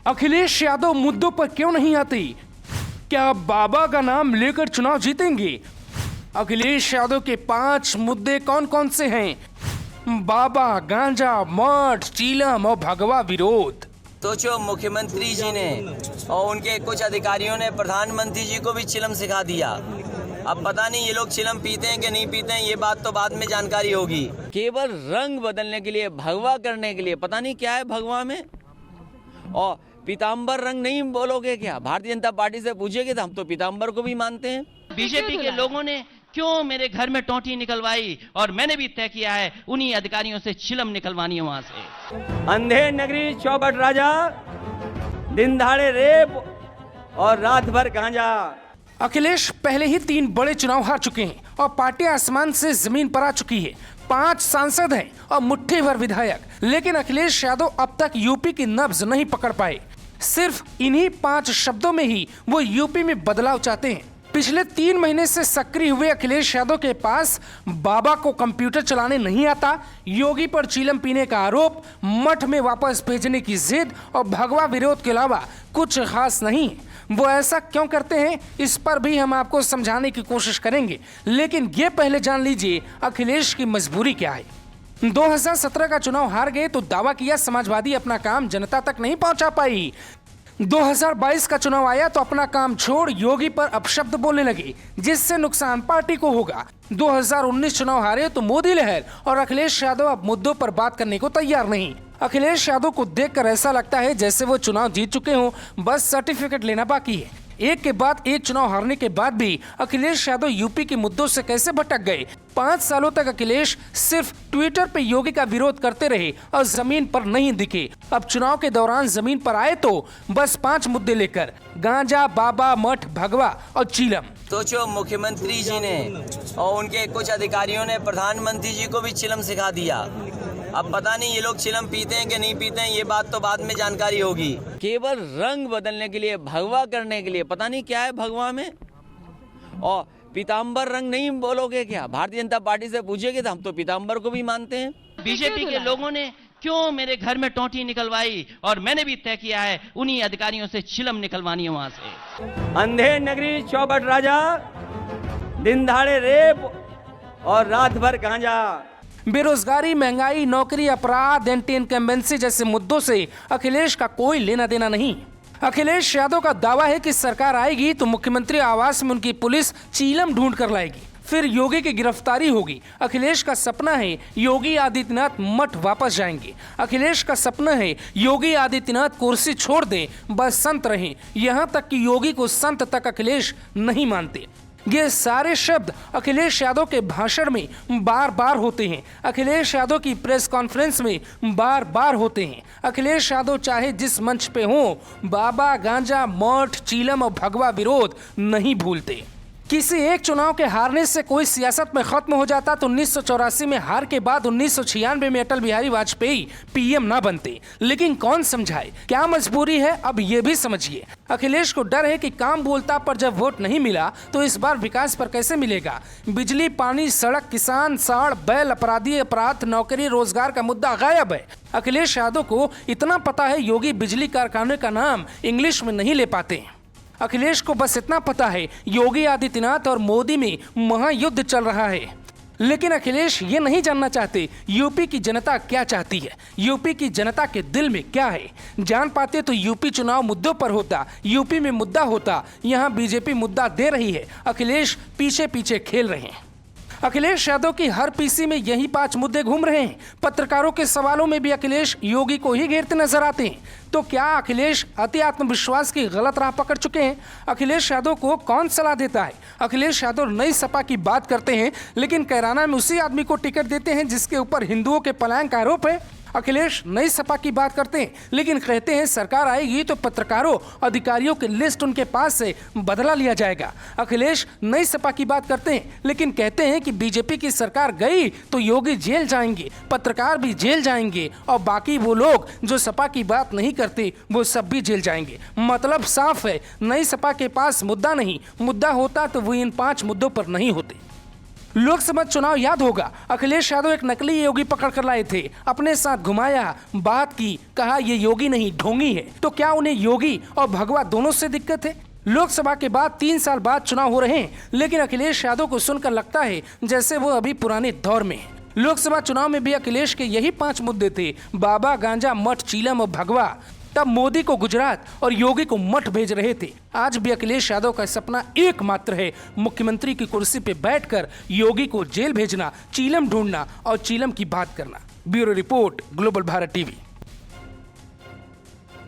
अखिलेश यादव मुद्दों पर क्यों नहीं आते? क्या बाबा का नाम लेकर चुनाव जीतेंगे? अखिलेश यादव के 5 मुद्दे कौन कौन से हैं? बाबा, गांजा, मठ, चीलम और भगवा विरोध। सोचो, मुख्यमंत्री जी ने और उनके कुछ अधिकारियों ने प्रधानमंत्री जी को भी चिलम सिखा दिया। अब पता नहीं ये लोग चिलम पीते हैं कि नहीं पीते हैं, ये बात तो बाद में जानकारी होगी। केवल रंग बदलने के लिए, भगवा करने के लिए, पता नहीं क्या है भगवा में। और पीताम्बर रंग नहीं बोलोगे क्या? भारतीय जनता पार्टी से पूछेगे तो हम तो पीताम्बर को भी मानते हैं। बीजेपी के लोगों ने क्यों मेरे घर में टोंटी निकलवाई, और मैंने भी तय किया है उन्हीं अधिकारियों से चिलम निकलवानी है वहां से। अंधेर नगरी चौबट राजा, दिन दहाड़े रेप और रात भर गांजा। अखिलेश पहले ही 3 बड़े चुनाव हार चुके हैं और पार्टी आसमान से जमीन पर आ चुकी है। 5 सांसद हैं और मुट्ठी भर विधायक, लेकिन अखिलेश यादव अब तक यूपी की नब्ज नहीं पकड़ पाए। सिर्फ इन्हीं 5 शब्दों में ही वो यूपी में बदलाव चाहते हैं। पिछले 3 महीने से सक्रिय हुए अखिलेश यादव के पास बाबा को कंप्यूटर चलाने नहीं आता, योगी पर चीलम पीने का आरोप, मठ में वापस भेजने की जिद और भगवा विरोध के अलावा कुछ खास नहीं। वो ऐसा क्यों करते हैं, इस पर भी हम आपको समझाने की कोशिश करेंगे, लेकिन ये पहले जान लीजिए अखिलेश की मजबूरी क्या है। 2017 का चुनाव हार गए तो दावा किया समाजवादी अपना काम जनता तक नहीं पहुंचा पाई। 2022 का चुनाव आया तो अपना काम छोड़ योगी पर अपशब्द बोलने लगे, जिससे नुकसान पार्टी को होगा। 2019 चुनाव हारे तो मोदी लहर और अखिलेश यादव अब मुद्दों पर बात करने को तैयार नहीं। अखिलेश यादव को देखकर ऐसा लगता है जैसे वो चुनाव जीत चुके हों, बस सर्टिफिकेट लेना बाकी है। एक के बाद एक चुनाव हारने के बाद भी अखिलेश यादव यूपी के मुद्दों से कैसे भटक गए? 5 सालों तक अखिलेश सिर्फ ट्विटर पे योगी का विरोध करते रहे और जमीन पर नहीं दिखे। अब चुनाव के दौरान जमीन पर आए तो बस 5 मुद्दे लेकर, गांजा, बाबा, मठ, भगवा और चीलम। सोचो, मुख्यमंत्री जी ने और उनके कुछ अधिकारियों ने प्रधानमंत्री जी को भी चिलम सिखा दिया। अब पता नहीं ये लोग चिलम पीते हैं कि नहीं पीते हैं, ये बात तो बाद में जानकारी होगी। केवल रंग बदलने के लिए, भगवा करने के लिए, पता नहीं क्या है भगवा में। और पीताम्बर रंग नहीं बोलोगे क्या? भारतीय जनता पार्टी से पूछेगे तो हम तो पीताम्बर को भी मानते हैं। बीजेपी के लोगों ने क्यों मेरे घर में टोंटी निकलवाई, और मैंने भी तय किया है उन्हीं अधिकारियों से चिलम निकलवानी है वहां से। अंधेर नगरी चौबट राजा, दिन दहाड़े रेप और रात भर गांजा। बेरोजगारी, महंगाई, नौकरी, अपराध, एंटी इनकम्बेंसी जैसे मुद्दों से अखिलेश का कोई लेना देना नहीं। अखिलेश यादव का दावा है कि सरकार आएगी तो मुख्यमंत्री आवास में उनकी पुलिस चीलम ढूंढ कर लाएगी, फिर योगी की गिरफ्तारी होगी। अखिलेश का सपना है योगी आदित्यनाथ मठ वापस जाएंगे। अखिलेश का सपना है योगी आदित्यनाथ कुर्सी छोड़ दें, बस संत रहें। यहाँ तक कि योगी को संत तक अखिलेश नहीं मानते। ये सारे शब्द अखिलेश यादव के भाषण में बार बार होते हैं, अखिलेश यादव की प्रेस कॉन्फ्रेंस में बार बार होते हैं। अखिलेश यादव चाहे जिस मंच पे हो, बाबा, गांजा, मठ, चीलम और भगवा विरोध नहीं भूलते। किसी एक चुनाव के हारने से कोई सियासत में खत्म हो जाता तो 1984 में हार के बाद 1996 में अटल बिहारी वाजपेयी पीएम ना बनते। लेकिन कौन समझाए, क्या मजबूरी है, अब ये भी समझिए। अखिलेश को डर है कि काम बोलता पर जब वोट नहीं मिला तो इस बार विकास पर कैसे मिलेगा। बिजली, पानी, सड़क, किसान, साड़, बैल, अपराधी, अपराध, नौकरी, रोजगार का मुद्दा गायब है। अखिलेश यादव को इतना पता है योगी बिजली कारखाने का नाम इंग्लिश में नहीं ले पाते। अखिलेश को बस इतना पता है योगी आदित्यनाथ और मोदी में महायुद्ध चल रहा है। लेकिन अखिलेश ये नहीं जानना चाहते यूपी की जनता क्या चाहती है, यूपी की जनता के दिल में क्या है। जान पाते तो यूपी चुनाव मुद्दों पर होता, यूपी में मुद्दा होता। यहाँ बीजेपी मुद्दा दे रही है, अखिलेश पीछे पीछे खेल रहे हैं। अखिलेश यादव की हर पीसी में यही 5 मुद्दे घूम रहे हैं। पत्रकारों के सवालों में भी अखिलेश योगी को ही घेरते नजर आते हैं। तो क्या अखिलेश अति आत्मविश्वास की गलत राह पकड़ चुके हैं? अखिलेश यादव को कौन सलाह देता है? अखिलेश यादव नई सपा की बात करते हैं, लेकिन कैराना में उसी आदमी को टिकट देते हैं जिसके ऊपर हिंदुओं के पलायन का आरोप है। अखिलेश नई सपा की बात करते हैं, लेकिन कहते हैं सरकार आएगी तो पत्रकारों, अधिकारियों की लिस्ट उनके पास से बदला लिया जाएगा। अखिलेश नई सपा की बात करते हैं, लेकिन कहते हैं कि बीजेपी की सरकार गई तो योगी जेल जाएंगे, पत्रकार भी जेल जाएंगे और बाकी वो लोग जो सपा की बात नहीं करते वो सब भी जेल जाएंगे। मतलब साफ है, नई सपा के पास मुद्दा नहीं, मुद्दा होता तो वो इन 5 मुद्दों पर नहीं होते। लोकसभा चुनाव याद होगा, अखिलेश यादव एक नकली योगी पकड़ कर लाए थे, अपने साथ घुमाया, बात की, कहा ये योगी नहीं ढोंगी है। तो क्या उन्हें योगी और भगवा दोनों से दिक्कत है? लोकसभा के बाद 3 साल बाद चुनाव हो रहे हैं, लेकिन अखिलेश यादव को सुनकर लगता है जैसे वो अभी पुराने दौर में है। लोकसभा चुनाव में भी अखिलेश के यही 5 मुद्दे थे, बाबा, गांजा, मठ, चीलम और भगवा। तब मोदी को गुजरात और योगी को मठ भेज रहे थे। आज भी अखिलेश यादव का सपना एकमात्र है, मुख्यमंत्री की कुर्सी पे बैठकर योगी को जेल भेजना, चीलम ढूंढना और चीलम की बात करना। Bureau report, global Bharat TV.